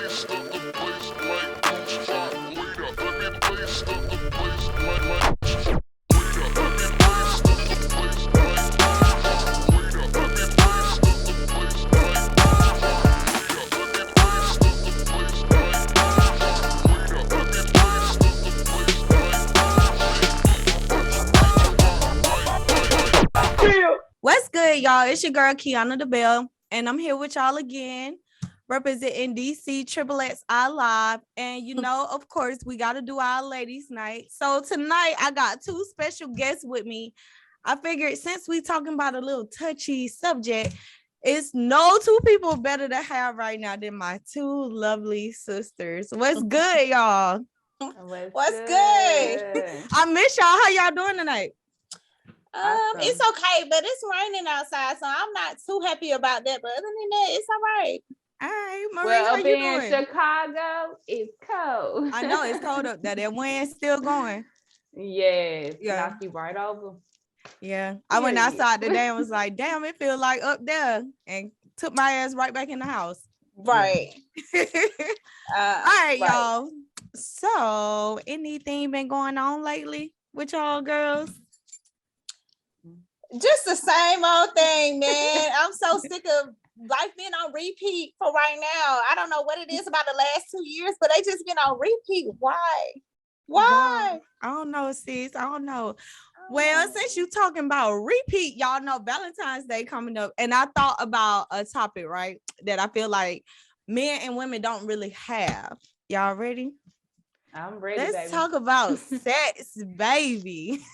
What's good, y'all? It's your girl Keyona Da Belle, and I'm here with y'all again, representing DC Triple X I Live. And you know, of course, we got to do our ladies' night. So tonight, I got two special guests with me. I figured since we talking about a little touchy subject, it's no two people better to have right now than my two lovely sisters. What's good, y'all? What's good? I miss y'all. How y'all doing tonight? Awesome. It's okay, but it's raining outside, so I'm not too happy about that. But other than that, it's all right. All right, Marie, well, how up you in doing? Chicago, it's cold. I know it's cold up there. That wind's still going. Yes, Yeah. knock you right over. Yeah, I went outside today and was like, "Damn, it feels like up there," and took my ass right back in the house. Right. All right, y'all. So, anything been going on lately with y'all girls? Just the same old thing, man. I'm so sick of life being on repeat for right now. I don't know what it is about the last 2 years, but they just been on repeat. Why? I don't know, sis. I don't know. Well, since you talking about repeat, y'all know Valentine's Day coming up, and I thought about a topic, right, that I feel like men and women don't really have. Y'all ready? I'm ready. Let's talk about sex, baby.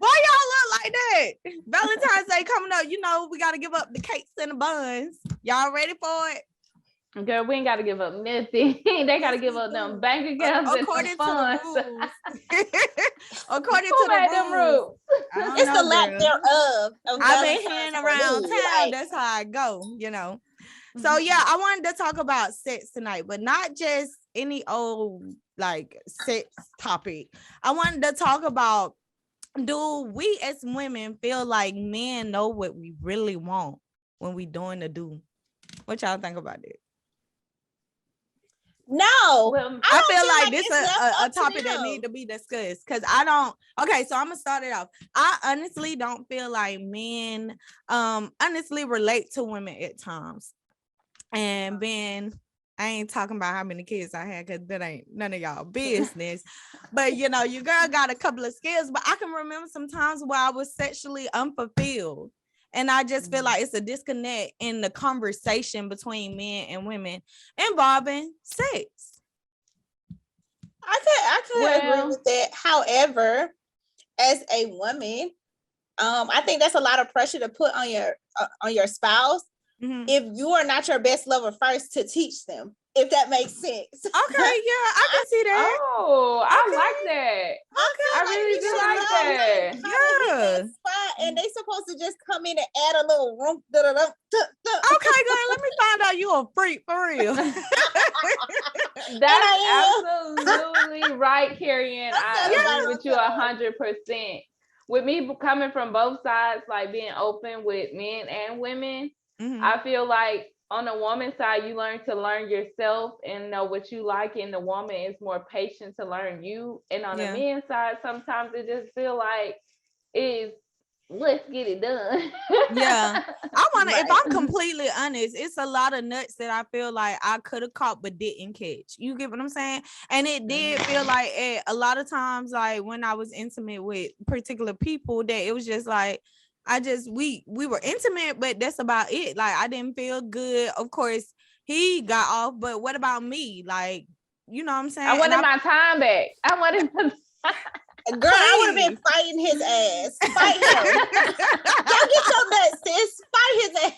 Why y'all look like that? Valentine's Day coming up. You know, we got to give up the cakes and the buns. Y'all ready for it? Girl, we ain't got to give up nothing. They got to give up them bank accounts according and some funds. To the rules. According Who to made the them rules. It's the lack thereof. I've been hearing around town. That's how I go, you know. So yeah, I wanted to talk about sex tonight, but not just any old like sex topic. I wanted to talk about, do we as women feel like men know what we really want when we doing the do? What y'all think about it? No, well, I feel like this is a topic that need to be discussed, because I don't. Okay, so I'm gonna start it off. I honestly don't feel like men honestly relate to women at times. And Ben, I ain't talking about how many kids I had, because that ain't none of y'all business. But you know, your girl got a couple of skills, but I can remember some times where I was sexually unfulfilled. And I just feel like it's a disconnect in the conversation between men and women involving sex. I could agree with that. However, as a woman, I think that's a lot of pressure to put on your spouse. If you are not your best lover first, to teach them, if that makes sense. Okay, yeah, I can see that. Oh, I like that. Okay, I really do like that. Yeah. And they supposed to just come in and add a little room. Okay, girl, let me find out you a freak for real. That's absolutely right, Carrie Ann. I agree with you 100%. With me coming from both sides, like being open with men and women, I feel like on the woman's side, you learn to learn yourself and know what you like, and the woman is more patient to learn you. And on the men's side, sometimes it just feel like let's get it done. Yeah, I want to. If I'm completely honest, it's a lot of nuts that I feel like I could have caught but didn't catch. You get what I'm saying? And it did feel like a lot of times, like when I was intimate with particular people, that it was just like, we were intimate, but that's about it. Like, I didn't feel good. Of course, he got off, but what about me? Like, you know what I'm saying? I wanted my time back. I wanted my Girl, I would have been fighting his ass. Fight him. Go get your nuts, sis. Fight his ass.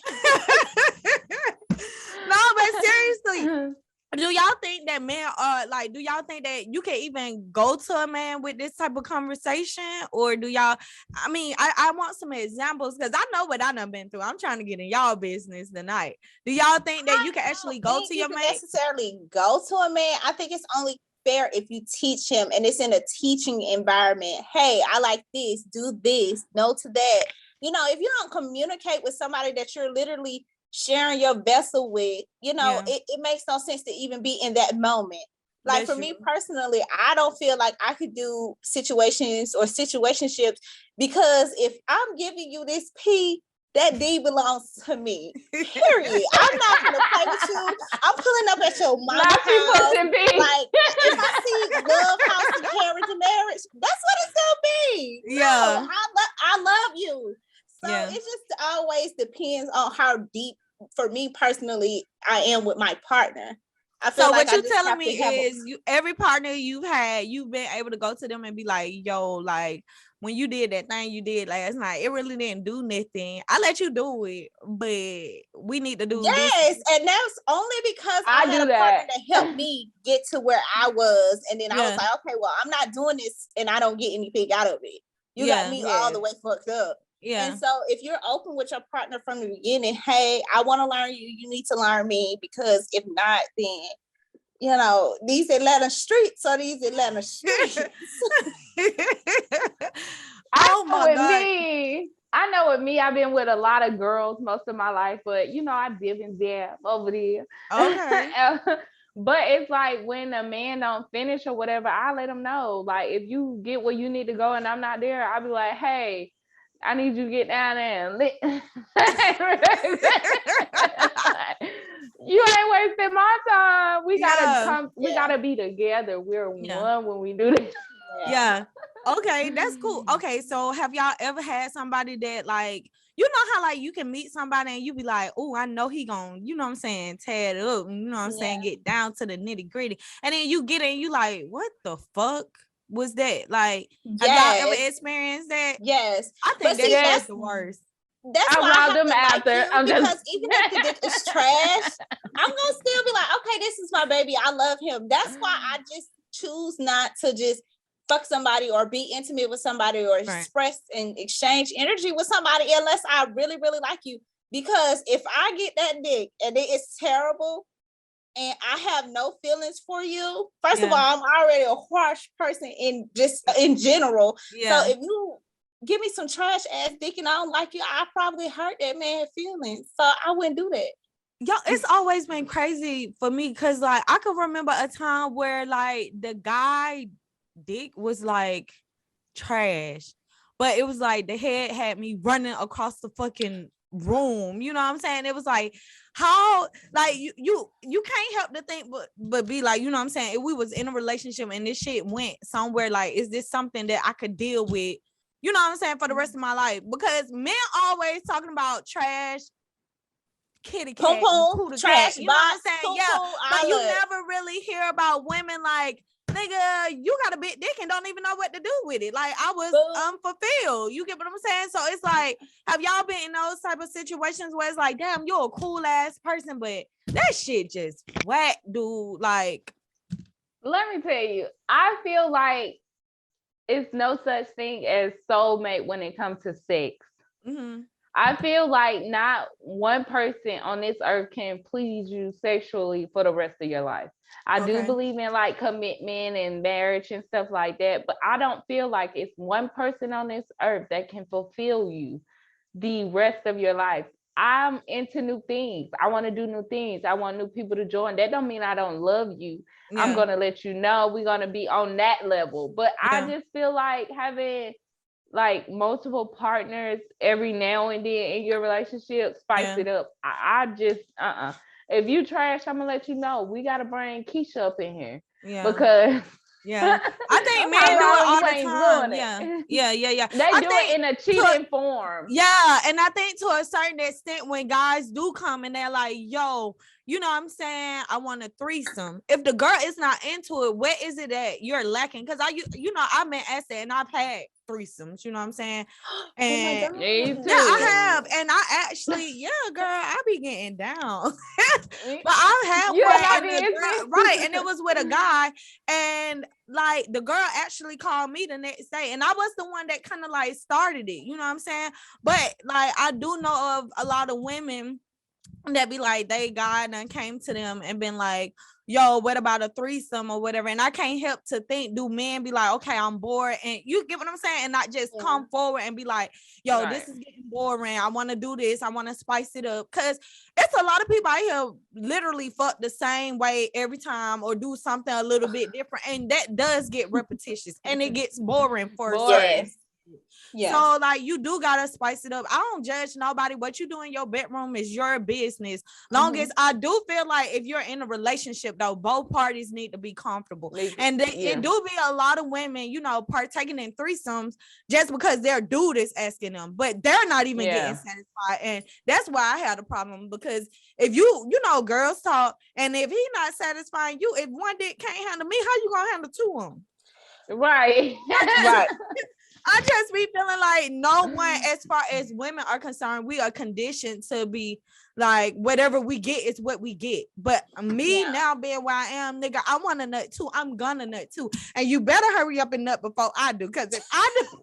No, but seriously, do y'all think that men are like, do y'all think that you can even go to a man with this type of conversation? Or do y'all, I mean, I want some examples, because I know what I done been through. I'm trying to get in y'all business tonight. Do y'all think that you can actually go to your man? Necessarily go to a man. I think it's only fair if you teach him, and it's in a teaching environment. Hey, I like this, do this, no to that. You know, if you don't communicate with somebody that you're literally sharing your vessel with, it makes no sense to even be in that moment. Like for me personally, I don't feel like I could do situations or situationships, because if I'm giving you this P, that D belongs to me. Period. I'm not gonna play with you. I'm pulling up at your mama's house. Like if I see love, house, and carriage and marriage, that's what it's gonna be. Yeah. No, I love you. So it just always depends on how deep, for me personally, I am with my partner. I feel like what you're telling me is every partner you've had, you've been able to go to them and be like, yo, like when you did that thing you did last night, it really didn't do nothing. I let you do it, but we need to do this. And that's only because I had a partner that helped me get to where I was. And then I was like, okay, well, I'm not doing this and I don't get anything out of it. You got me all the way fucked up. Yeah. And so if you're open with your partner from the beginning, hey, I want to learn you, you need to learn me, because if not, then these Atlanta streets are these Atlanta streets. Oh my God. I know with me, I've been with a lot of girls most of my life, but I dip and dab over there. Okay. But it's like when a man don't finish or whatever, I let him know. Like if you get where you need to go and I'm not there, I'll be like, hey, I need you to get down there and lick. You ain't wasting my time. We gotta come. We gotta be together. We're one when we do this. Yeah. Okay, that's cool. Okay, so have y'all ever had somebody that like, how like you can meet somebody and you be like, oh, I know he gonna, tear it up, saying, get down to the nitty gritty, and then you get in, you like, what the fuck was that? Like, have y'all ever experienced that? Yes. I think that's the worst. That's why I have them after. Like because even if the dick is trash, I'm gonna still be like, okay, this is my baby. I love him. That's why I just choose not to just fuck somebody or be intimate with somebody or express and exchange energy with somebody unless I really, really like you. Because if I get that dick and it is terrible and I have no feelings for you, first of all, I'm already a harsh person in general. So if you give me some trash ass dick and I don't like you, I probably hurt that man's feelings. So I wouldn't do that. Yo, it's always been crazy for me because like I can remember a time where like the guy dick was like trash, but it was like the head had me running across the fucking room. You know what I'm saying? It was like, how like you can't help to think but be like, you know what I'm saying, if we was in a relationship and this shit went somewhere, like, is this something that I could deal with, you know what I'm saying, for the rest of my life? Because men always talking about trash, kitty cat, trash, you know what I'm saying? But you never really hear about women like, nigga, you got a big dick and don't even know what to do with it. Like, I was unfulfilled. You get what I'm saying? So it's like, have y'all been in those type of situations where it's like, damn, you're a cool ass person, but that shit just whack, dude? Like, let me tell you, I feel like it's no such thing as soulmate when it comes to sex. Mm-hmm. I feel like not one person on this earth can please you sexually for the rest of your life. I do believe in like commitment and marriage and stuff like that, but I don't feel like it's one person on this earth that can fulfill you the rest of your life. I'm into new things. I want to do new things. I want new people to join. That don't mean I don't love you. Yeah. I'm going to let you know we're going to be on that level. But I just feel like having like multiple partners every now and then in your relationship, spice it up. I just, if you trash, I'm going to let you know. We got to bring Keisha up in here. Yeah. Because... I think men do it all the time. Yeah. They do it in a cheating form. Yeah, and I think to a certain extent when guys do come and they're like, yo, you know what I'm saying, I want a threesome. If the girl is not into it, what is it that you're lacking? Because I've been asked that and I've had threesomes, you know what I'm saying? And I have, and I actually, girl, I be getting down. But I had one, right, and it was with a guy, and like the girl actually called me the next day, and I was the one that kind of like started it, you know what I'm saying? But like I do know of a lot of women that be like, they God done came to them and been like, yo, what about a threesome or whatever? And I can't help to think, do men be like, okay, I'm bored, and you get what I'm saying, and not just come forward and be like, yo, this is getting boring, I want to do this, I want to spice it up, because it's a lot of people out here literally fuck the same way every time or do something a little bit different, and that does get repetitious and it gets boring for certain. Yes. So like, you do gotta spice it up. I don't judge nobody. What you do in your bedroom is your business. Long as I do feel like if you're in a relationship though, both parties need to be comfortable. And it do be a lot of women, you know, partaking in threesomes just because their dude is asking them, but they're not even getting satisfied. And that's why I had a problem, because if you know, girls talk, and if he not satisfying you, if one dick can't handle me, how you gonna handle two of them? Right. Right. I just be feeling like no one, as far as women are concerned, we are conditioned to be like, whatever we get is what we get. But me now being where I am, nigga, I want a nut too. I'm gonna nut too. And you better hurry up and nut before I do. Because if I do,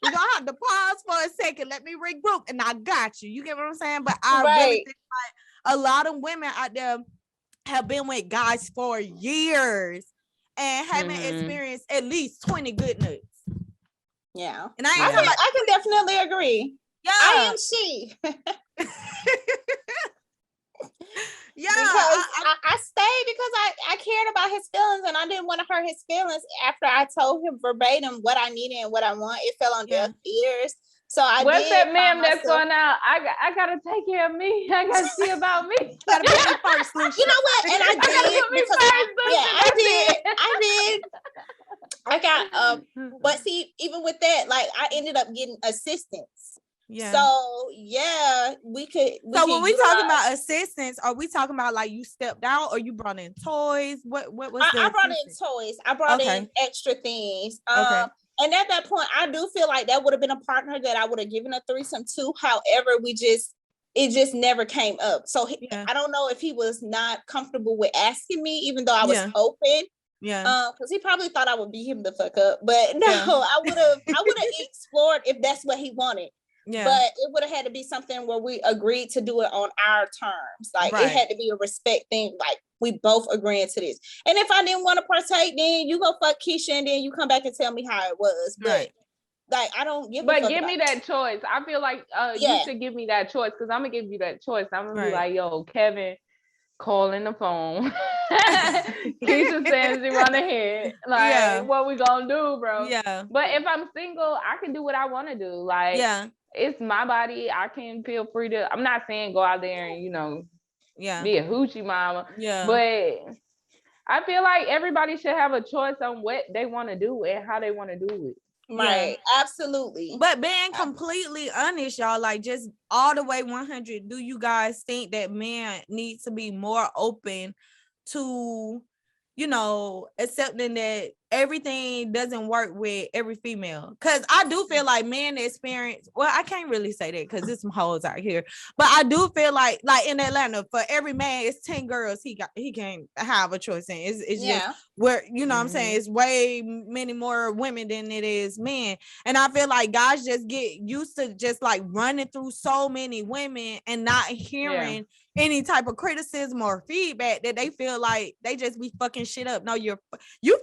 we're gonna have to pause for a second. Let me regroup, and I got you. You get what I'm saying? But I really think like a lot of women out there have been with guys for years and haven't experienced at least 20 good nuts. Yeah, and I can definitely agree. Yeah, I am she. Yeah, because I stayed because I cared about his feelings, and I didn't want to hurt his feelings. After I told him verbatim what I needed and what I want, it fell on deaf ears. So what's that, ma'am, that's going out? I gotta take care of me. I gotta see about me. You gotta put me first, Lucia. You know what? And I did. I did. I got but see, even with that, like, I ended up getting assistance. Yeah. So yeah, we could. So when we talking about assistance, are we talking about like you stepped out or you brought in toys? What was I brought in toys. I brought in extra things. And at that point, I do feel like that would have been a partner that I would have given a threesome to. However, it just never came up. So I don't know if he was not comfortable with asking me, even though I was open. Yeah. Because he probably thought I would beat him the fuck up. But no, I would have explored if that's what he wanted. Yeah. But it would have had to be something where we agreed to do it on our terms. Like it had to be a respect thing. Like we both agreeing to this. And if I didn't want to partake, then you go fuck Keisha, and then you come back and tell me how it was. But like, I don't give. But give me that choice. I feel like you should give me that choice, because I'm gonna give you that choice. I'm gonna be like, yo, Kevin, calling the phone. Keisha says she want to hear. Like, what we gonna do, bro? Yeah. But if I'm single, I can do what I want to do. Like, it's my body. I can feel free to. I'm not saying go out there and, you know, be a hoochie mama. Yeah. But I feel like everybody should have a choice on what they want to do and how they want to do it. Right. Absolutely. But being completely honest, y'all, like just all the way 100, do you guys think that men need to be more open to, you know, accepting that everything doesn't work with every female? Because I do feel like men experience, well, I can't really say that because there's some hoes out here, but I do feel like in Atlanta, for every man, it's 10 girls he can't have a choice in. It's just where, you know what I'm saying, it's way many more women than it is men. And I feel like guys just get used to just like running through so many women and not hearing any type of criticism or feedback, that they feel like they just be fucking shit up. No, you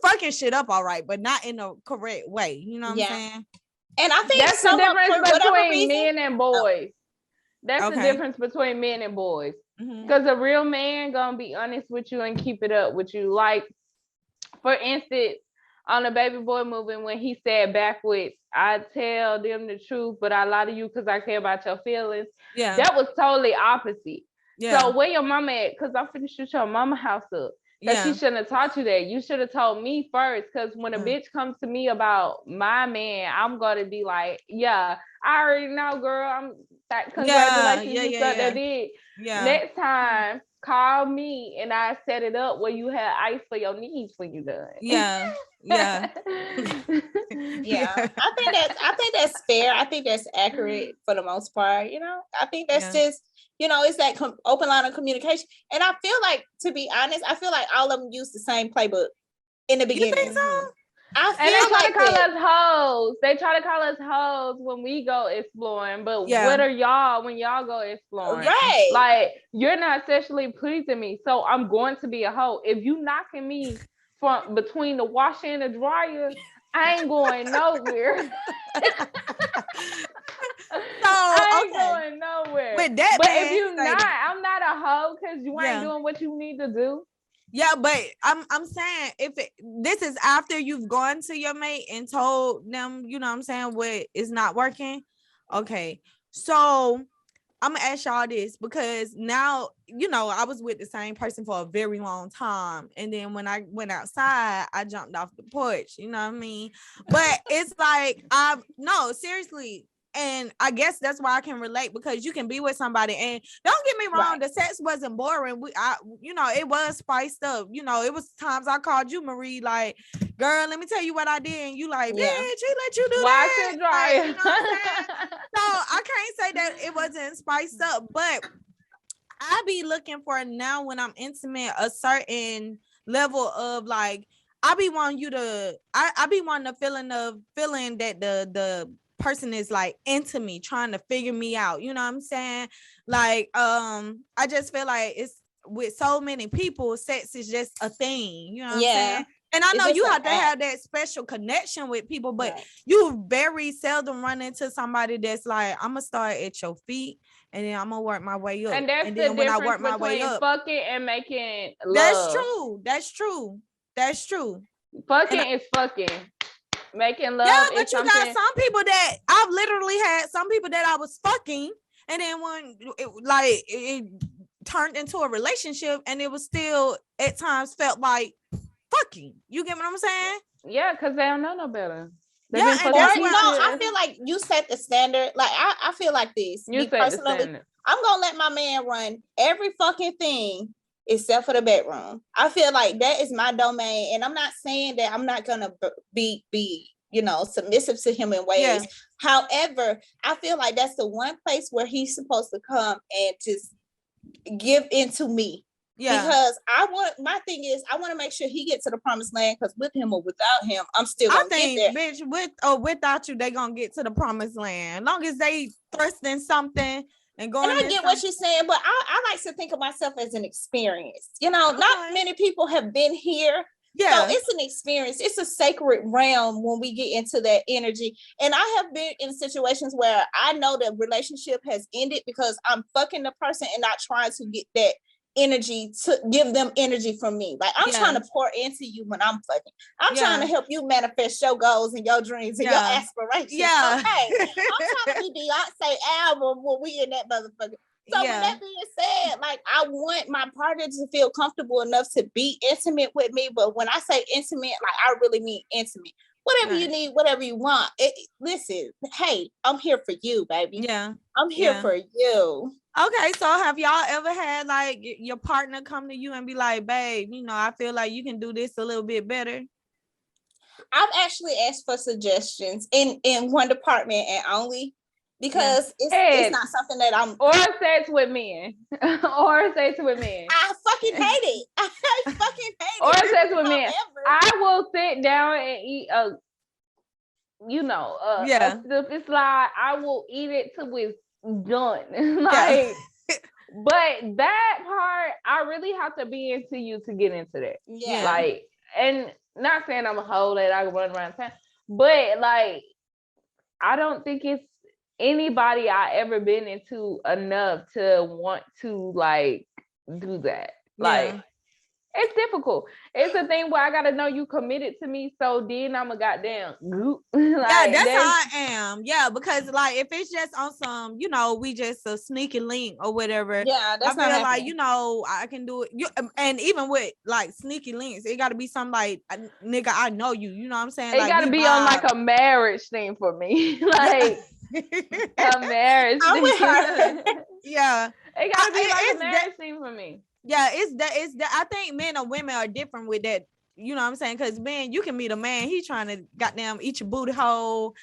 fucking shit up all right, but not in a correct way. You know what I'm saying? And I think that's the difference between men and boys. That's the difference between men and boys. Because a real man gonna be honest with you and keep it up with you. Like, for instance, on the Baby Boy movie, when he said backwards, I tell them the truth, but I lie to you because I care about your feelings. Yeah, that was totally opposite. Yeah. So where your mama at? Because I'm finna shoot your mama house up. Because she shouldn't have taught you that. You should have told me first. Because when a bitch comes to me about my man, I'm gonna be like, I already know, girl. Congratulations, you sucked that dick. Yeah. Next time, call me and I set it up where you have ice for your knees when you done. Yeah. Yeah. I think that's fair. I think that's accurate for the most part. You know, I think that's just, you know, it's that open line of communication. And I feel like, to be honest, I feel like all of them use the same playbook in the beginning. You think so? I feel and they try like to call us hoes. They try to call us hoes when we go exploring. But what are y'all when y'all go exploring? Right. Like, you're not sexually pleasing me, so I'm going to be a hoe. If you knocking me from between the washer and the dryer, I ain't going nowhere. I ain't going nowhere. With that, but if you not, I'm not a hoe because you ain't doing what you need to do. Yeah, but I'm saying this is after you've gone to your mate and told them, you know what I'm saying, what is not working. Okay, so I'm gonna ask y'all this because now, you know, I was with the same person for a very long time. And then when I went outside, I jumped off the porch, you know what I mean? But it's like, no, seriously. And I guess that's why I can relate, because you can be with somebody and don't get me wrong, the sex wasn't boring. You know, it was spiced up. You know, it was times I called you, Marie, like, girl, let me tell you what I did. And you like, bitch, he let you do that. Like, you know what I'm saying? So I can't say that it wasn't spiced up, but I be looking for now when I'm intimate a certain level of like, I be wanting you to, I be wanting the feeling that the person is like into me, trying to figure me out. You know what I'm saying? Like, I just feel like it's with so many people, sex is just a thing. You know what I'm saying? And I know you have to have that special connection with people, but you very seldom run into somebody that's like, I'm gonna start at your feet and then I'm gonna work my way up. And that's and the then when I difference work my way between up, fucking and making love. That's true. Fucking is fucking. Making love. Yeah, but is you something... got some people that I've literally had some people that I was fucking, and then when it turned into a relationship, and it was still at times felt like fucking. You get what I'm saying? Yeah, because they don't know no better. And that's I feel like you set the standard. Like I feel like this. You set the standard. I'm gonna let my man run every fucking thing except for the bedroom. I feel like that is my domain, and I'm not saying that I'm not gonna be you know, submissive to him in ways. Yeah. However, I feel like that's the one place where he's supposed to come and just give into me. Yeah. Because my thing is, I want to make sure he gets to the promised land, because with him or without him, I'm still gonna get there. Bitch, with or without you, they gonna get to the promised land. As long as they thrusting something and going. And I get what you're saying, but I like to think of myself as an experience. You know, not many people have been here. Yeah. So it's an experience. It's a sacred realm when we get into that energy. And I have been in situations where I know the relationship has ended because I'm fucking the person and not trying to get that energy to give them energy from me. Like, I'm trying to pour into you when I'm fucking. I'm trying to help you manifest your goals and your dreams and your aspirations. Yeah. Okay. I'm trying to be Beyonce album when we in that motherfucker. So with that being said, like, I want my partner to feel comfortable enough to be intimate with me. But when I say intimate, like, I really mean intimate. Whatever you need, whatever you want. Listen, hey, I'm here for you, baby. Yeah. I'm here for you. Okay, so have y'all ever had like your partner come to you and be like, babe, you know, I feel like you can do this a little bit better? I've actually asked for suggestions in one department and only. Because it's not something that I'm... Or sex with men. Or sex with men. I fucking hate it. I fucking hate it. Or sex with men. I will sit down and eat a it's like I will eat it till it's done. Like, but that part, I really have to be into you to get into that. Yeah. Like, and not saying I'm a hoe that I can run around town, but like, I don't think it's anybody I ever been into enough to want to like do that. Like, it's difficult. It's a thing where I gotta know you committed to me, so then I'm a goddamn goop. Like, that's how I am. Yeah, because like if it's just on some, you know, we just a sneaky link or whatever. Yeah, that's I feel like, you know, I can do it. And even with like sneaky links, it gotta be something like, nigga, I know you. You know what I'm saying? It like, gotta be on like a marriage thing for me. Like a marriage. I'm with her. Yeah, it gotta be like a marriage thing for me. Yeah, it's that I think men or women are different with that. You know what I'm saying? Because man, you can meet a man, he trying to goddamn eat your booty hole,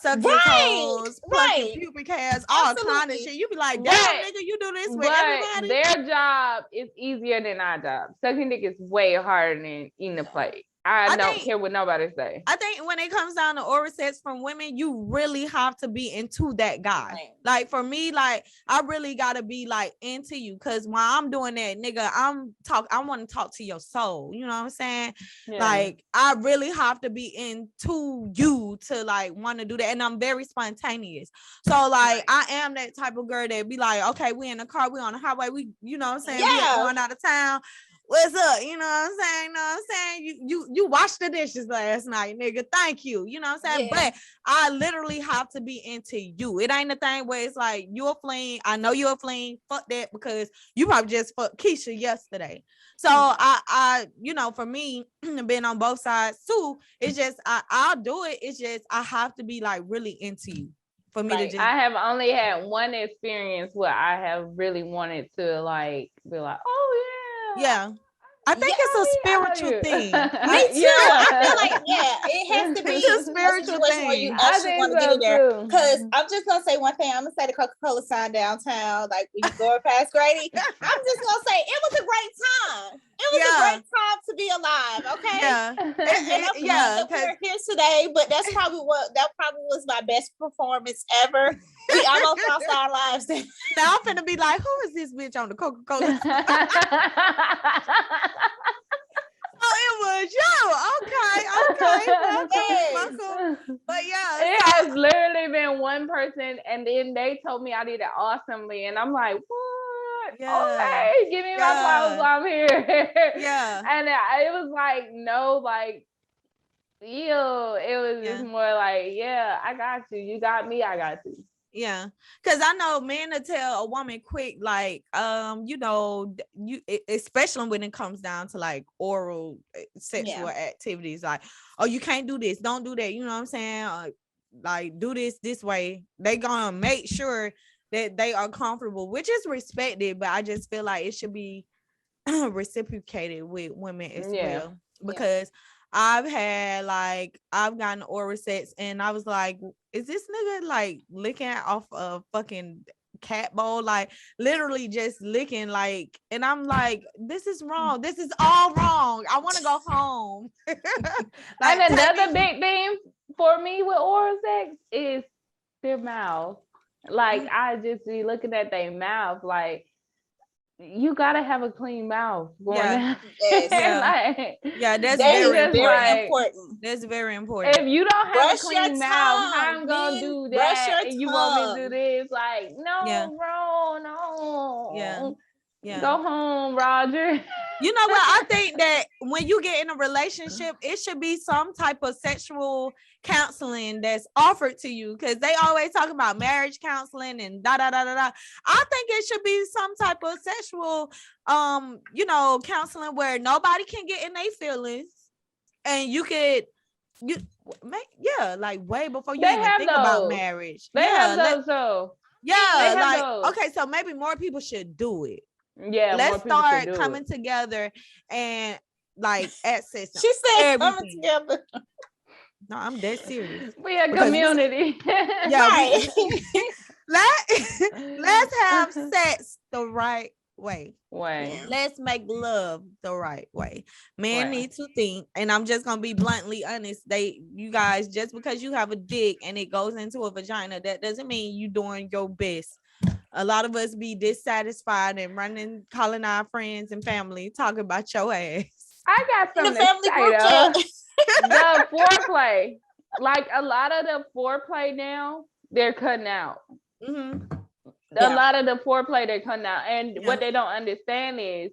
suck your toes, pluck your pubic hairs, all kind of shit. You be like, damn, nigga, you do this with everybody. Their job is easier than our job. Sucking dick is way harder than eating a plate. I don't care what nobody say. I think when it comes down to oral sex from women, you really have to be into that guy. Right. Like for me, like I really gotta be like into you, because while I'm doing that, nigga, I want to talk to your soul. You know what I'm saying? Yeah. Like I really have to be into you to like want to do that, and I'm very spontaneous. So like I am that type of girl that be like, okay, we in the car, we on the highway, we, you know what I'm saying, we going out of town. What's up? You know what I'm saying? You know what I'm saying? You washed the dishes last night, nigga. Thank you. You know what I'm saying? Yeah. But I literally have to be into you. It ain't a thing where it's like, you a fling. I know you're a fling. Fuck that, because you probably just fucked Keisha yesterday. So I, you know, for me, being on both sides too, it's just I'll do it. It's just I have to be like really into you. For me to just... I have only had one experience where I have really wanted to like be like, oh yeah. Yeah. I think it's a spiritual thing. Me too. I feel like, it has to be a spiritual thing. Where you actually want to get in there. Because I'm just going to say one thing. I'm going to say the Coca-Cola sign downtown, like when you go past Grady. I'm just going to say it was a great time. It was a great time to be alive. Okay. Yeah. And we're here today, but that probably was my best performance ever. We almost lost our lives. Now I'm finna be like, who is this bitch on the Coca-Cola? Oh, it was you. Okay. Welcome. But yeah, it has literally been one person, and then they told me I did it awesomely, and I'm like, what? Yeah. Okay, give me my flowers while I'm here. Yeah. And it was like, no, like, ew. It was just more like, yeah, I got you. You got me. I got you. Yeah, because I know men to tell a woman quick, like, you know, you, especially when it comes down to like oral sexual activities, like, oh, you can't do this, don't do that, you know what I'm saying? Like, do this way. They gonna make sure that they are comfortable, which is respected, but I just feel like it should be reciprocated with women as well, because I've gotten oral sex and I was like, is this nigga like licking off a fucking cat bowl, like literally just licking, like, and I'm like, this is wrong, this is all wrong, I want to go home. Like, and another big thing for me with oral sex is their mouth. Like, I just be looking at their mouth, like, you gotta have a clean mouth. Like, that's very important. That's very important. If you don't have a clean mouth, how I'm gonna do that? And you want me to do this? Like, no, bro, no. Yeah. Go home, Roger. You know what? I think that when you get in a relationship, it should be some type of sexual counseling that's offered to you, because they always talk about marriage counseling and da da da da da. I think it should be some type of sexual you know, counseling where nobody can get in their feelings, and you could like way before you even think about marriage. They have those though. Yeah, like those. Okay, so maybe more people should do it. Yeah, let's start coming together and like access. She said coming together. No, I'm dead serious. We a community. Let's have sex the right way. Let's make love the right way. Men need to think, and I'm just gonna be bluntly honest. You guys, just because you have a dick and it goes into a vagina, that doesn't mean you doing your best. A lot of us be dissatisfied and running, calling our friends and family, talking about your ass. I got something to say though. The foreplay, like a lot of the foreplay now, they're cutting out. Mm-hmm. A lot of the foreplay they're cutting out, and what they don't understand is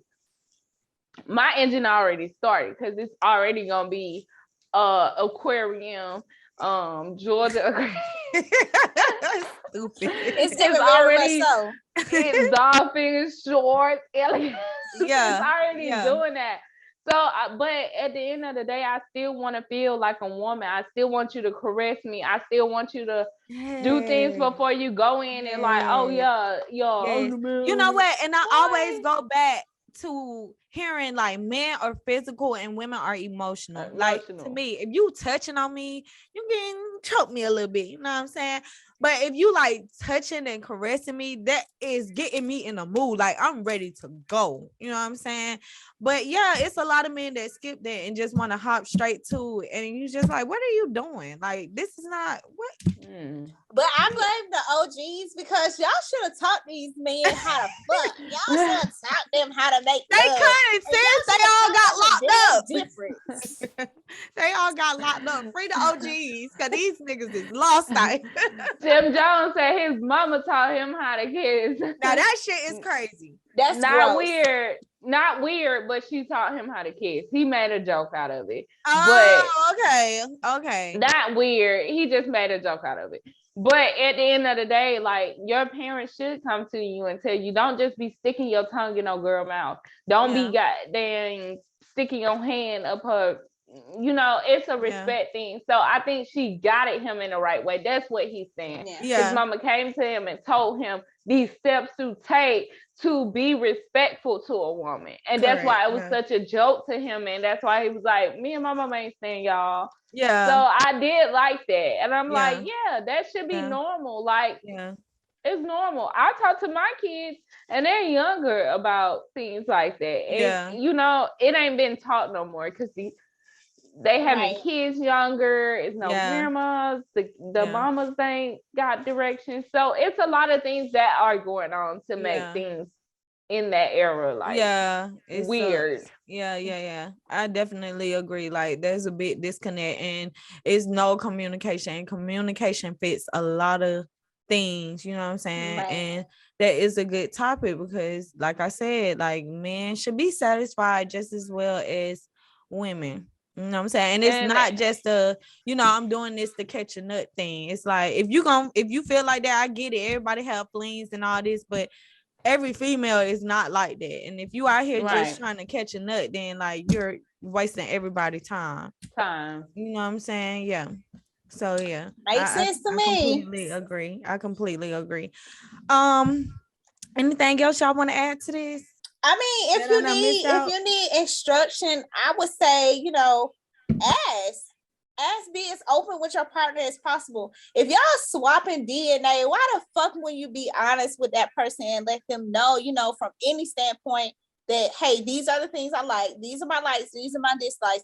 my engine already started, because it's already gonna be aquarium, Georgia. Stupid. It's already so. It's dolphin, short, alligator. It's already doing that. So, but at the end of the day, I still want to feel like a woman. I still want you to caress me. I still want you to do things before you go in and like, oh yeah. You know what? And I always go back to hearing like men are physical and women are emotional. Like, to me, if you touching on me, you getting choke me a little bit. You know what I'm saying? But if you like touching and caressing me, that is getting me in the mood. Like I'm ready to go. You know what I'm saying? But yeah, it's a lot of men that skip that and just want to hop straight to it. And you just like, what are you doing? Like, this is not what. But I blame the OGs because y'all should have taught these men how to fuck. Y'all should have taught them how to make they love. couldn't, sis. They all got locked up. Difference. They all got locked up. Free the OGs, because these niggas is lost out. Jim Jones said his mama taught him how to kiss. Now that shit is crazy. That's not gross. weird. Not weird, but she taught him how to kiss. He made a joke out of it. Oh, but okay. Not weird. He just made a joke out of it. But at the end of the day, like, your parents should come to you and tell you, don't just be sticking your tongue in no girl mouth. Don't be goddamn sticking your hand up her. You know, it's a respect thing. So I think she guided him in the right way. That's what he's saying. His mama came to him and told him these steps to take to be respectful to a woman. And that's why it was such a joke to him. And that's why he was like, me and my mama ain't saying y'all. Yeah. So I did like that. And I'm like, yeah, that should be normal. Like, it's normal. I talk to my kids and they're younger about things like that. And, you know, it ain't been taught no more because they having kids younger. It's no grandmas. The mamas ain't got direction. So it's a lot of things that are going on to make things in that era like it's weird. Yeah. I definitely agree. Like there's a big disconnect and it's no communication. And communication fits a lot of things, you know what I'm saying? And that is a good topic because like I said, like men should be satisfied just as well as women. You know what I'm saying? And it's not just I'm doing this to catch a nut thing. It's like if you feel like that, I get it. Everybody have flings and all this, but every female is not like that. And if you out here just trying to catch a nut, then like you're wasting everybody's time. You know what I'm saying? Yeah. So yeah. Makes sense to me. I completely agree. Anything else y'all want to add to this? I mean, if you need instruction, I would say, be as open with your partner as possible. If y'all swapping DNA, why the fuck when you be honest with that person and let them know, from any standpoint that, hey, these are the things I like. These are my likes. These are my dislikes.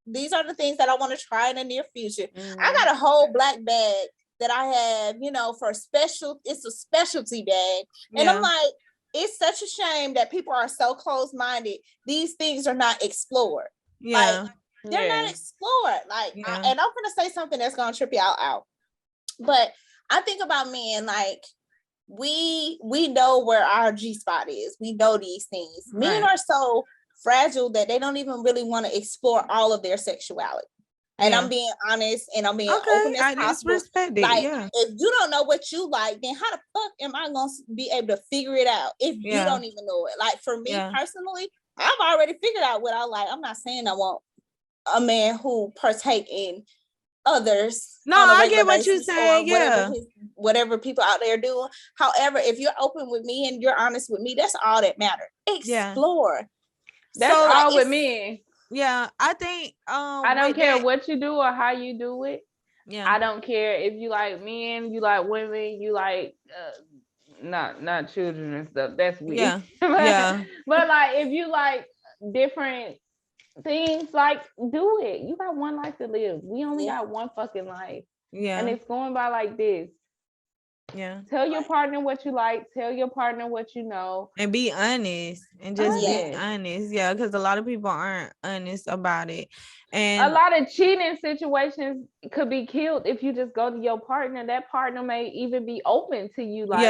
These are the things that I want to try in the near future. I got a whole black bag that I have, for it's a specialty bag. And I'm like, it's such a shame that people are so close-minded. These things are not explored. Like, they're not explored. Like, and I'm gonna say something that's gonna trip y'all out. But I think about men like we know where our G spot is. We know these things. Men are so fragile that they don't even really want to explore all of their sexuality. And I'm being honest and I'm being open as possible. If you don't know what you like, then how the fuck am I gonna be able to figure it out if you don't even know it? Like for me personally, I've already figured out what I like. I'm not saying I want a man who partake in others. No, I get what you're saying. Whatever people out there do. However, if you're open with me and you're honest with me, that's all that matters. Explore. That's all with me. Yeah, I think I don't care what you do or how you do it. Yeah, I don't care if you like men, you like women, you like not children and stuff. That's weird. But like if you like different things, like do it. You got one life to live. We only got one fucking life. Yeah, and it's going by like this. Yeah. Tell your partner what you like. Tell your partner what you know. And be honest. And just be honest. Yeah, because a lot of people aren't honest about it. And a lot of cheating situations could be killed if you just go to your partner. That partner may even be open to you. Like,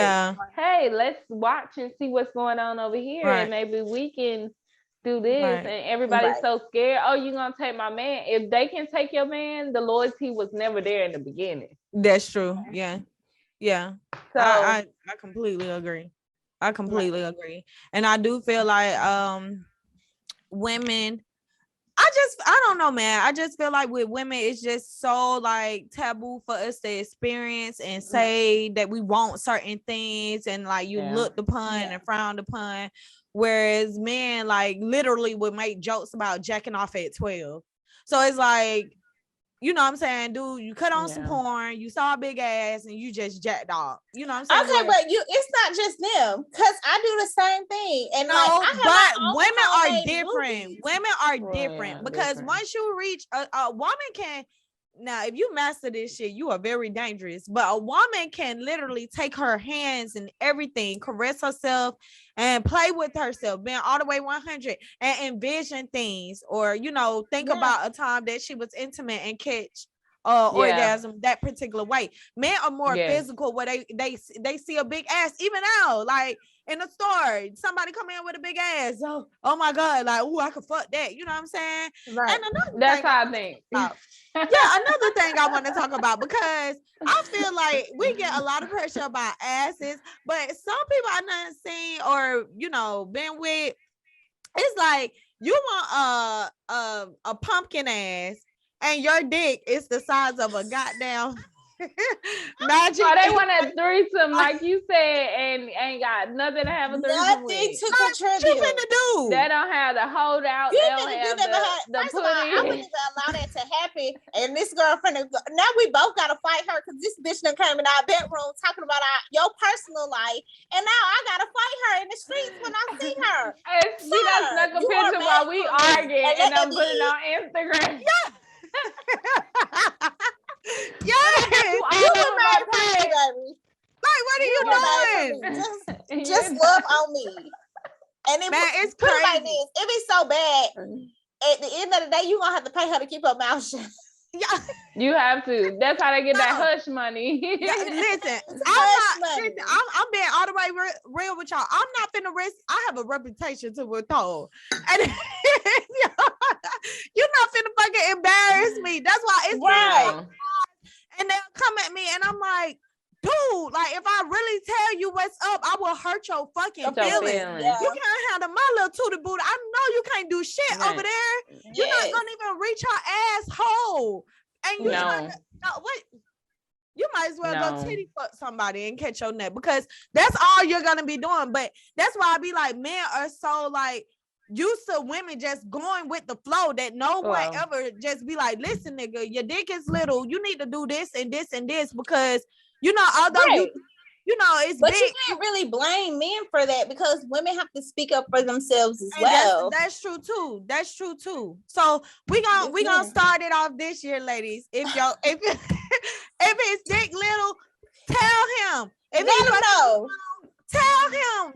hey, let's watch and see what's going on over here. And maybe we can do this. And everybody's so scared. Oh, you're going to take my man. If they can take your man, the loyalty was never there in the beginning. That's true. Yeah. Yeah, so I completely agree. I completely agree. And I do feel like women, I don't know, man. I just feel like with women, it's just so like taboo for us to experience and say that we want certain things and like you looked upon and frowned upon. Whereas men like literally would make jokes about jacking off at 12. So it's like you know what I'm saying, dude, you cut on some porn, you saw a big ass, and you just jacked off. You know what I'm saying? Okay, but it's not just them, because I do the same thing. And women are different. Movies. Women are different because once you reach a woman can. Now, if you master this shit, you are very dangerous. But a woman can literally take her hands and everything, caress herself and play with herself, being all the way 100 and envision things, or, you know, think about a time that she was intimate and catch orgasm that particular way. Men are more physical, where they see a big ass. Even now, like in the store, somebody come in with a big ass. Oh my God, like, oh, I could fuck that. You know what I'm saying? Right. And that's how I think. Another thing I want to talk about, because I feel like we get a lot of pressure about asses, but some people I done seen or, you know, been with, it's like you want a pumpkin ass and your dick is the size of a goddamn magic. Oh, they want a threesome, like you said, and ain't got nothing to have a threesome with. Nothing to contribute. What you do? They don't have the holdout. They don't have the first of all, I wouldn't even allow that to happen. And this girlfriend, now we both got to fight her because this bitch done came in our bedroom talking about your personal life, and now I got to fight her in the streets when I see her. And she done snuck a picture while we arguing, and I'm putting it on Instagram. Yes, you were mad at me, baby. Like, what are you doing? Just love on me. And it's crazy. Like this. It be so bad. At the end of the day, you gonna have to pay her to keep her mouth shut. Yeah, you have to. That's how they get that hush money. Listen, I'm being all the way real with y'all. I'm not finna risk. I have a reputation to withhold, and you're not finna fucking embarrass me. That's why it's right. And they'll come at me, and I'm like, dude, like, if I really tell you what's up, I will hurt your fucking feelings. Yeah. You can't handle my little tootie booty. I know you can't do shit over there. Yes. You're not gonna even reach her asshole. And you what? You might as well go titty fuck somebody and catch your neck, because that's all you're gonna be doing. But that's why I be like, men are so like used to women just going with the flow that no one ever just be like, listen, nigga, your dick is little. You need to do this and this and this, because you know, although you know, it's but big. You can't really blame men for that, because women have to speak up for themselves as well. That's true too. That's true too. So we gonna start it off this year, ladies. If it's dick little, tell him. If let him know. Tell him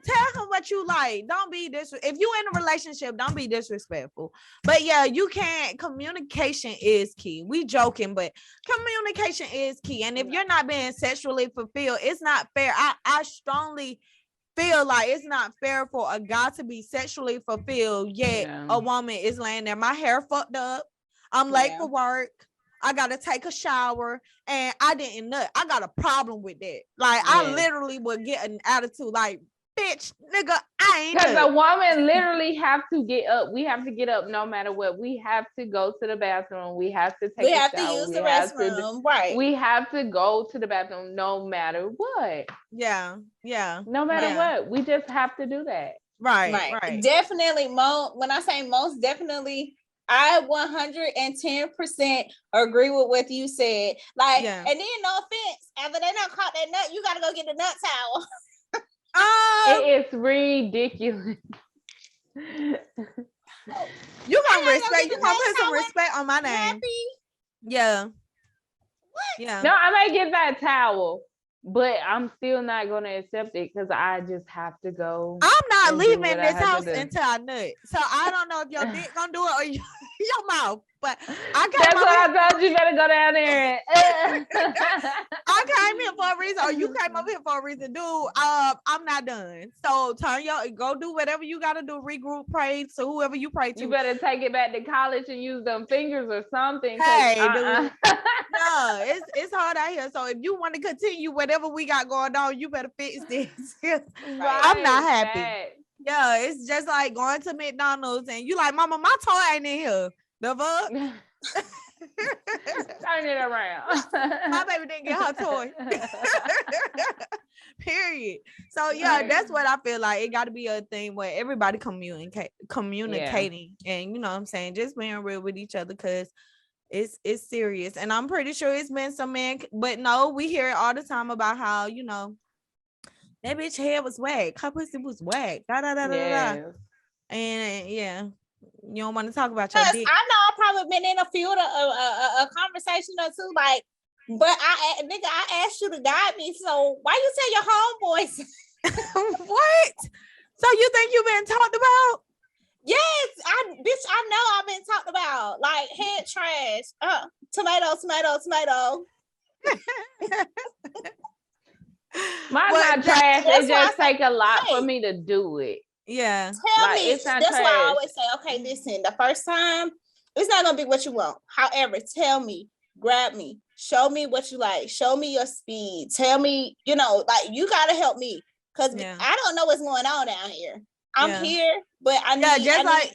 what you like. Don't be if you in a relationship, don't be disrespectful. But yeah, you can't. Communication is key. We joking, but communication is key. And if you're not being sexually fulfilled, it's not fair. I strongly feel like it's not fair for a guy to be sexually fulfilled, yet a woman is laying there. My hair fucked up. I'm late for work. I gotta take a shower, and I didn't nut. I got a problem with that. Like, I literally would get an attitude like, bitch, nigga, I ain't. Because a woman literally have to get up. We have to get up no matter what. We have to go to the bathroom. We have to take a shower. We have to use the restroom. Right. We have to go to the bathroom no matter what. Yeah. No matter what. We just have to do that. Right. Definitely, when I say most definitely, I 110% agree with what you said. Like, and then no offense, after they done caught that nut, you gotta go get the nut towel. It is ridiculous. You gonna respect? You gonna put some respect on my name? Happy? Yeah. What? Yeah. No, I may get that towel, but I'm still not gonna accept it because I just have to go. I'm not leaving this house until I nut. So I don't know if your dick gonna do it or your mouth. But that's what I told you. Better go down there. I came here for a reason, or you came up here for a reason, dude. I'm not done. So go do whatever you gotta do. Regroup, pray to whoever you pray to. You better take it back to college and use them fingers or something. Hey, dude. No, it's hard out here. So if you want to continue whatever we got going on, you better fix this. I'm not happy. Right. Yeah, it's just like going to McDonald's and you like, mama, my toy ain't in here. The fuck? Turn it around. My baby didn't get her toy. Period. So yeah, that's what I feel like. It got to be a thing where everybody communicating, and you know what I'm saying, just being real with each other, because It's serious. And I'm pretty sure it's been some men, but no, we hear it all the time about how, that bitch head was whack. Her pussy was whack. Da da da da da. And yeah, you don't want to talk about your dick. I know I've probably been in a field of a conversation or two, like, but I asked you to guide me. So why you tell your homeboys? What? So you think you've been talked about? Yes, I know I've been talked about. Like head trash. Tomato. Mine's not trash. It just take a lot for me to do it. Yeah. Tell me. That's trash. Why I always say, okay, listen, the first time, it's not gonna be what you want. However, tell me, grab me, show me what you like, show me your speed. Tell me, like you gotta help me. Cause I don't know what's going on down here. I'm here, but I need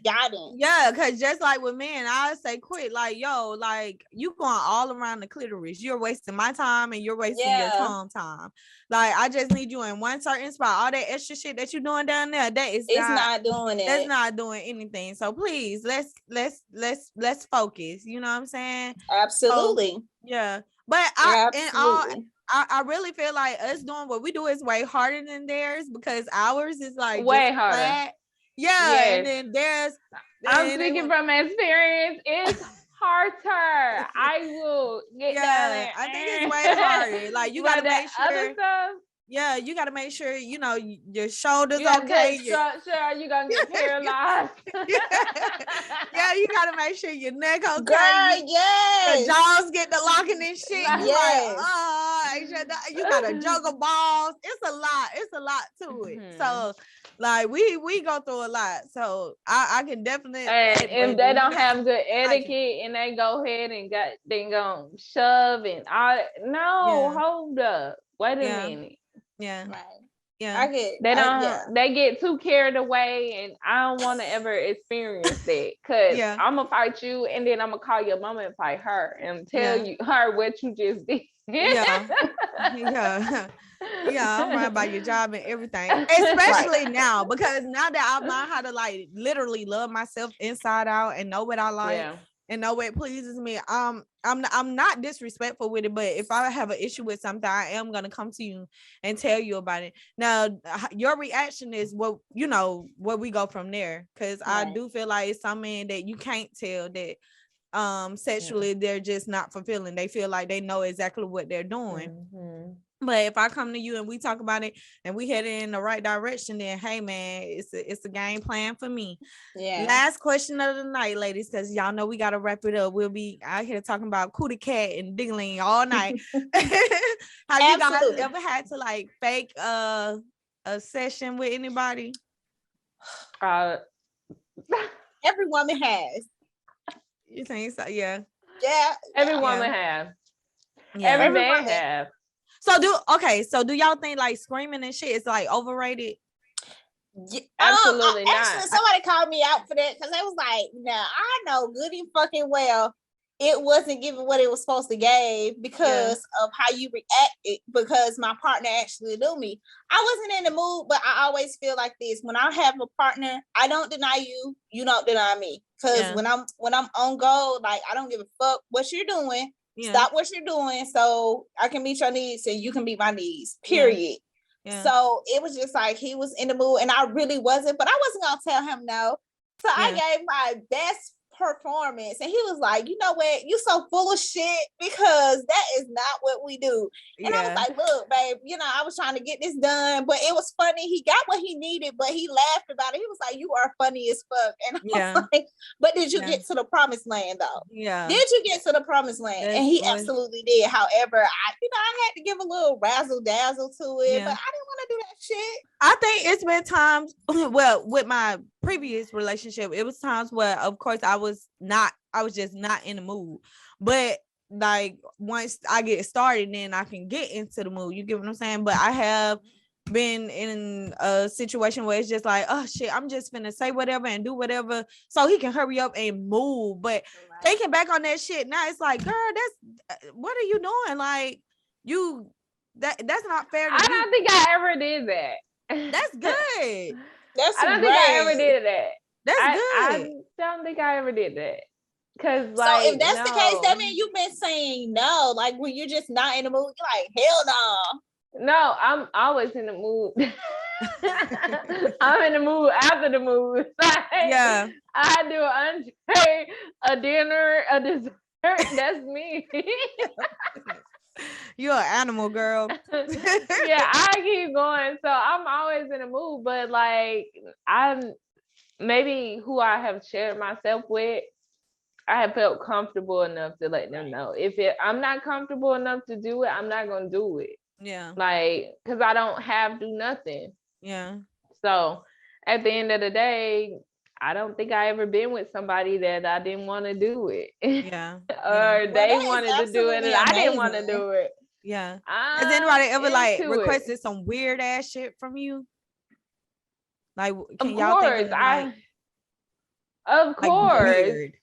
guidance. Yeah, because just like with men, I say quit. Like, yo, like you going all around the clitoris. You're wasting my time and you're wasting your time. Like, I just need you in one certain spot. All that extra shit that you're doing down there, it's not doing it. That's not doing anything. So please, let's focus. You know what I'm saying? Absolutely. So, yeah. But I really feel like us doing what we do is way harder than theirs, because ours is like way harder. Flat. Yeah, and then theirs. I'm speaking from experience. It's harder. I will get down there. I think it's way harder. Like you gotta make sure. Other stuff, yeah, you gotta make sure your shoulders okay. Sure, you gonna get paralyzed. Yeah, you gotta make sure your neck okay. Girl, yes. Your jaws get the locking and shit. Yes. Like, you gotta juggle balls. It's a lot to it. So like we go through a lot. So I can definitely. And if they don't have good etiquette and they go ahead and they gonna shove and all. No, hold up. Wait a minute. Yeah. Right. Yeah. They get too carried away, and I don't want to ever experience that, because I'm gonna fight you, and then I'm gonna call your mama and fight her and tell her what you just did. Yeah. I'm right about your job and everything, especially now, because now that I've learned how to like literally love myself inside out and know what I like and know what pleases me. I'm not disrespectful with it, but if I have an issue with something, I am gonna come to you and tell you about it. Now, your reaction is what we go from there, because I do feel like it's something that you can't tell that sexually they're just not fulfilling. They feel like they know exactly what they're doing. But if I come to you and we talk about it and we head in the right direction, then hey man, it's a game plan for me. Yeah. Last question of the night, ladies, because y'all know we gotta wrap it up. We'll be out here talking about cootie cat and diggling all night. Have you guys ever had to like fake a session with anybody? Every woman has. You think so? Yeah. Yeah. Every woman have. Yeah. Every man have. So do y'all think like screaming and shit is like overrated? Yeah, absolutely not. Actually, somebody called me out for that, because they was like, "Now I know good and fucking well it wasn't giving what it was supposed to give because of how you reacted, because my partner actually knew me. I wasn't in the mood, but I always feel like this: when I have a partner, I don't deny you, you don't deny me. Because when I'm on go, like I don't give a fuck what you're doing. Stop what you're doing so I can meet your needs and you can meet my needs, period. So it was just like he was in the mood and I really wasn't, but I wasn't gonna tell him no. So I gave my best performance and he was like, you know what, you so full of shit, because that is not what we do. And I was like, look babe, I was trying to get this done, but it was funny. He got what he needed, but he laughed about it. He was like, you are funny as fuck. And I was like, but did you get to the promised land though? Did you get to the promised land? And he absolutely did. However, I had to give a little razzle dazzle to it, but I didn't want to do that shit. I think it's been times, well, with my previous relationship, it was times where, of course, I was just not in the mood. But like once I get started, then I can get into the mood. You get what I'm saying? But I have been in a situation where it's just like, oh shit, I'm just gonna say whatever and do whatever so he can hurry up and move. But thinking back on that shit now, it's like, girl, what are you doing? Like that's not fair to I don't think I ever did that. That's good. That's I don't think I ever did that. That's good. I don't think I ever did that. Cause so if that's the case, that means you've been saying no. Like when you're just not in the mood, you're like, hell no. No, I'm always in the mood. I'm in the mood after the mood. Yeah. I do an entree, a dinner, a dessert. That's me. You're an animal, girl. Yeah, I keep going. So I'm always in the mood, but like I'm maybe who I have shared myself with, I have felt comfortable enough to let them know. I'm not comfortable enough to do it, I'm not gonna do it. Yeah. Like, because I don't have do nothing. Yeah. So at the end of the day, I don't think I ever been with somebody that I didn't want to do it. Yeah. Or they wanted to do it and I didn't want to do it. Yeah. Has anybody ever like requested some weird ass shit from you? Like, can y'all think of like, of course. Weird.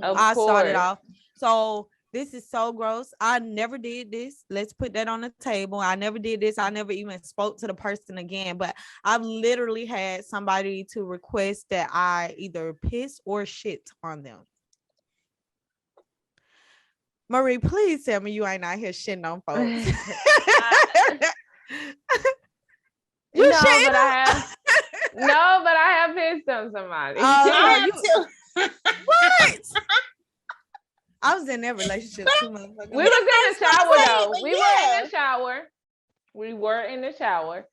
I started off. So this is so gross. I never did this. Let's put that on the table. I never did this. I never even spoke to the person again. But I've literally had somebody to request that I either piss or shit on them. Marie, please tell me you ain't out here shitting on folks. No, but I have pissed on somebody. I have too. What? I was in that relationship too much. We was in the shower though. We were in the shower. We were in the shower.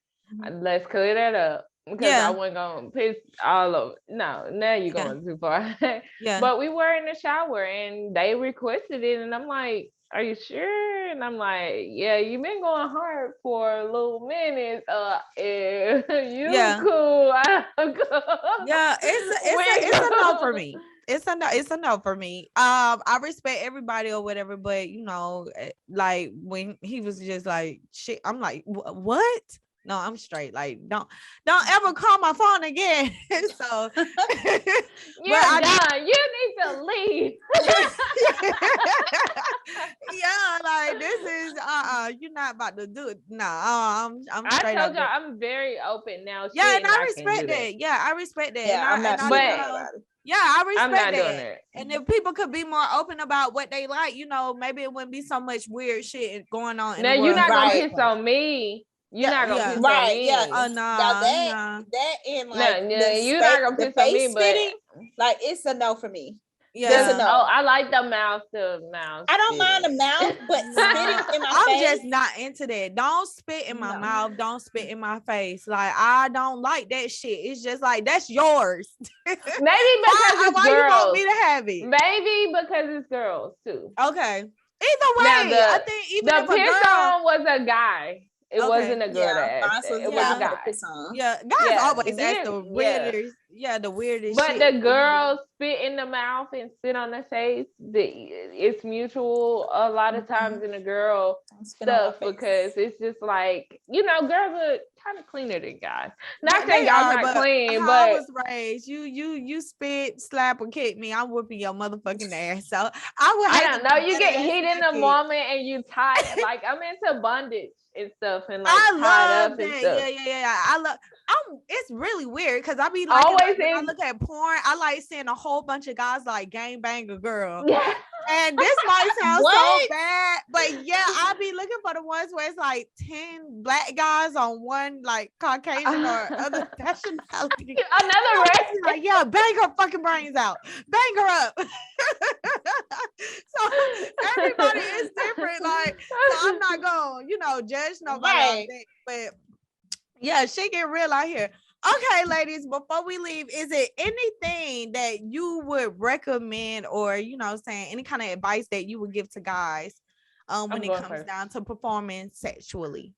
Let's clear that up. Because I wasn't gonna piss all over. No, now you're going too far. Yeah. But we were in the shower and they requested it, and I'm like, "Are you sure?" And I'm like, "Yeah, you've been going hard for a little minute. Cool. I'm cool." Yeah, it's a no for me. It's a no for me. I respect everybody or whatever, but you know, like when he was just like shit, I'm like, what? No, I'm straight. Like, don't ever call my phone again. So you're done. You need to leave. Yeah, like this is you're not about to do it. No, I'm straight. I told y'all I'm very open now. Yeah, and I respect that. Yeah, I respect that. Yeah, I'm not about it. Yeah, I respect that. Doing it. And if people could be more open about what they like, you know, maybe it wouldn't be so much weird shit going on. Now you're not gonna piss on me. You're not gonna piss on me. Yeah. Oh no. That and like you're not gonna piss on me, but like it's a no for me. Yeah. A no. Oh, I like the mouth. I don't mind the mouth, but spitting in my face. I'm just not into that. Don't spit in my mouth. Don't spit in my face. Like I don't like that shit. It's just like that's yours. Maybe because it's why girls. You want me to have it? Maybe because it's girls too. Okay. Either way, I think even the if a piss girl on was a guy. It wasn't a girl that asked it. It was a guy. Yeah, guys always ask the weirdest. Yeah, the weirdest. But shit. the girls spit in the mouth and spit on the face. It's mutual a lot of times in the girl stuff because it's just like, you know, girls are kind of cleaner than guys. Not saying y'all not clean, but I was raised. You spit, slap, or kick me, I'm whooping your motherfucking ass. So I don't know. You get hit in the moment and you tied. Like I'm into bondage and stuff and like I tied love up that. and stuff. Yeah. It's really weird because I be like, when I look at porn, I like seeing a whole bunch of guys like gang bang a girl. Yeah. And this might sound so bad, but yeah, I be looking for the ones where it's like 10 black guys on one like Caucasian or other nationality. Another race. Like, yeah, bang her fucking brains out. Bang her up. So everybody is different. Like, so I'm not going, judge nobody on that, but yeah, shit get real out here. Okay, ladies, before we leave, is it anything that you would recommend or, saying any kind of advice that you would give to guys when it comes down to performing sexually?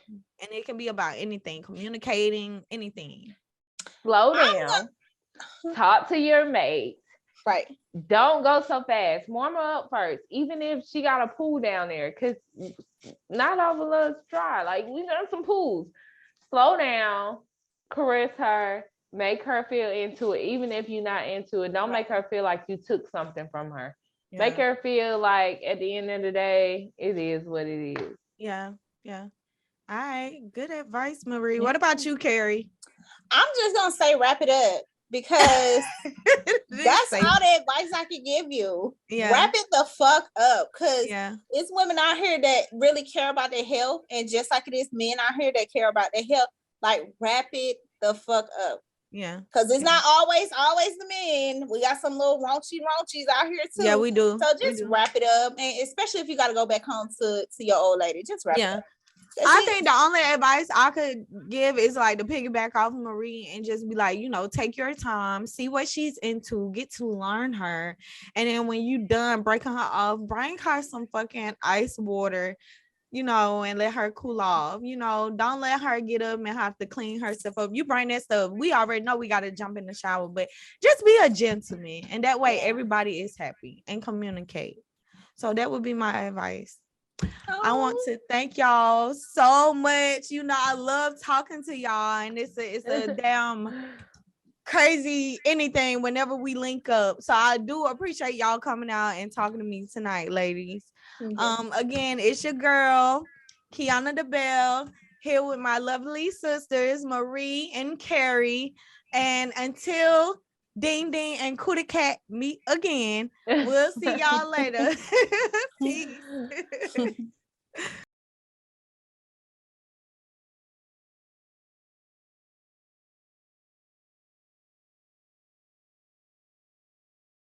And it can be about anything, communicating, anything. Slow down. Talk to your mate. Right. Don't go so fast. Warm her up first, even if she got a pool down there, because not all of us dry. Like, we got some pools. Slow down, caress her, make her feel into it, even if you're not into it. Don't make her feel like you took something from her. Yeah. Make her feel like at the end of the day, it is what it is. Yeah. All right. Good advice, Marie. What about you, Carrie? I'm just going to say wrap it up because That's all the advice I can give you. Yeah. Wrap it the fuck up. Cause it's women out here that really care about their health. And just like it is men out here that care about their health, like wrap it the fuck up. Yeah. Cause it's not always the men. We got some little raunchies out here too. Yeah, we do. So just wrap it up. And especially if you gotta go back home to your old lady, just wrap it up. I think the only advice I could give is like to piggyback off Marie and just be like, take your time, see what she's into, get to learn her. And then when you done breaking her off, bring her some fucking ice water, and let her cool off. Don't let her get up and have to clean herself up. You bring that stuff. We already know we got to jump in the shower, but just be a gentleman. And that way everybody is happy and communicate. So that would be my advice. I want to thank y'all so much. I love talking to y'all, and it's a damn crazy anything whenever we link up. So I do appreciate y'all coming out and talking to me tonight, ladies. Again, it's your girl, Keyona Da Belle, here with my lovely sisters, Marie and Carrie. And until Ding Ding and Cootie Cat meet again, we'll see y'all later. Peace.